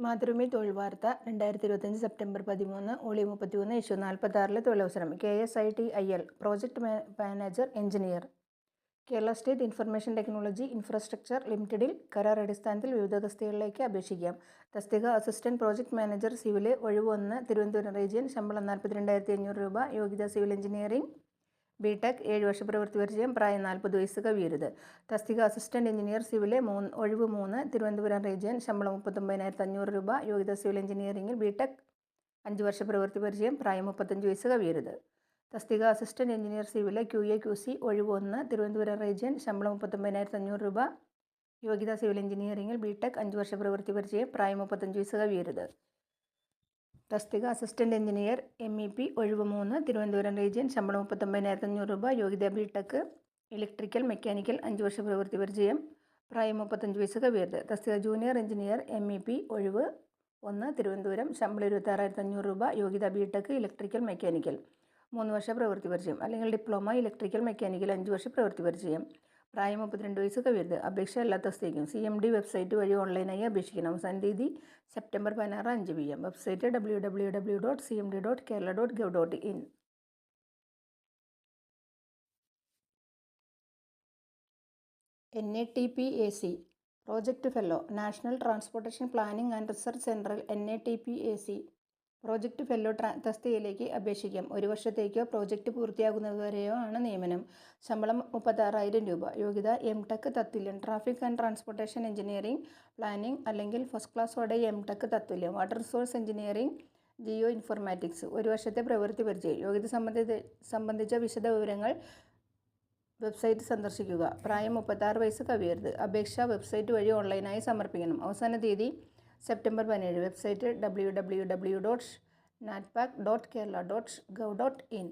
മാതൃഭൂമി തൊഴിൽ വാർത്ത 2025 സെപ്റ്റംബർ 13 ഓളി 31 ഇഷ്യൂ 46 തൊഴിലവസരം KSITIL project manager engineer Kerala state information technology infrastructure ലിമിറ്റഡിൽ കരാർ അടിസ്ഥാനത്തിൽ വിവിധ തസ്തികകളിലേക്ക് അപേക്ഷിക്കാം. തസ്തിക അസിസ്റ്റന്റ് പ്രോജക്ട് മാനേജർ സിവിൽ ഒഴിവ് 1 തിരുവനന്തപുരം റീജിയൻ ശമ്പളം 42,500 രൂപ യോഗ്യത സിവിൽ എഞ്ചിനീയറിംഗ് ബിടെക് 7 വർഷ പ്രവൃത്തി പരിചയം പ്രായം 40 വയസ്സ് കവിയരുത്. തസ്തിക അസിസ്റ്റന്റ് എഞ്ചിനീയർ സിവിലെ ഒഴിവ് 3 തിരുവനന്തപുരം റീജിയൻ ശമ്പളം 39,500 രൂപ യോഗ്യത സിവിൽ എഞ്ചിനീയറിംഗിൽ ബിടെക് 5 വർഷ പ്രവൃത്തി പരിചയം പ്രായം 35 വയസ്സ് കവിയരുത്. തസ്തിക അസിസ്റ്റന്റ് എഞ്ചിനീയർ സിവിലെ QA QC ഒഴിവ് 1 തിരുവനന്തപുരം റീജിയൻ ശമ്പളം 39,500 രൂപ യോഗ്യത സിവിൽ എഞ്ചിനീയറിംഗിൽ ബിടെക് 5 വർഷ പ്രവൃത്തി പരിചയം പ്രായം 35 വയസ്സ് കവിയരുത്. തസ്തിക അസിസ്റ്റന്റ് എഞ്ചിനീയർ MEP ഒഴിവ് 3 തിരുവനന്തപുരം റീജിയൻ ശമ്പളം 39,500 രൂപ യോഗ്യത ബിടെക് ഇലക്ട്രിക്കൽ മെക്കാനിക്കൽ 5 വർഷ പ്രവൃത്തി പരിചയം പ്രായം 35 വയസ്സ് കവിയരുത്. തസ്തിക ജൂനിയർ എഞ്ചിനീയർ MEP ഒഴിവ് 1 തിരുവനന്തപുരം ശമ്പളം 26,500 രൂപ യോഗ്യത ബിടെക് ഇലക്ട്രിക്കൽ മെക്കാനിക്കൽ 3 വർഷ പ്രവൃത്തി പരിചയം അല്ലെങ്കിൽ ഡിപ്ലോമ ഇലക്ട്രിക്കൽ മെക്കാനിക്കൽ 5 വർഷ പ്രവൃത്തി പരിചയം പ്രായം 32 വയസ്സ് കവിയരുത്. അപേക്ഷ എല്ലാ തസ്തികയ്ക്കും CMD വെബ്സൈറ്റ് വഴി ഓൺലൈനായി അപേക്ഷിക്കണം. അവസാന തീയതി September 16 5 PM. Website www.cmd.kerala.gov.in. NATPAC project fellow national transportation planning and research central NATPAC project fellow തസ്തികയിലേക്ക് അപേക്ഷിക്കാം. 1 വർഷത്തേക്കോ പ്രോജക്റ്റ് പൂർത്തിയാകുന്നതുവരെയോ ആണ് നിയമനം. ശമ്പളം 36,000 രൂപ. യോഗ്യത MTech തത്തുല്യം traffic and transportation engineering planning അല്ലെങ്കിൽ ഫസ്റ്റ് ക്ലാസ്സോടെ MTech തത്തുല്യം water resource engineering geoinformatics 1 വർഷത്തെ പ്രവൃത്തി പരിചയം. യോഗ്യത സംബന്ധിച്ച വിശദ വിവരങ്ങൾ വെബ്സൈറ്റ് സന്ദർശിക്കുക. പ്രായം 36 വയസ്സ് കവിയരുത്. അപേക്ഷ വെബ്സൈറ്റ് വഴി ഓൺലൈനായി സമർപ്പിക്കണം. അവസാന തീയതി സെപ്റ്റംബർ 17. Website www.natpac.kerala.gov.in.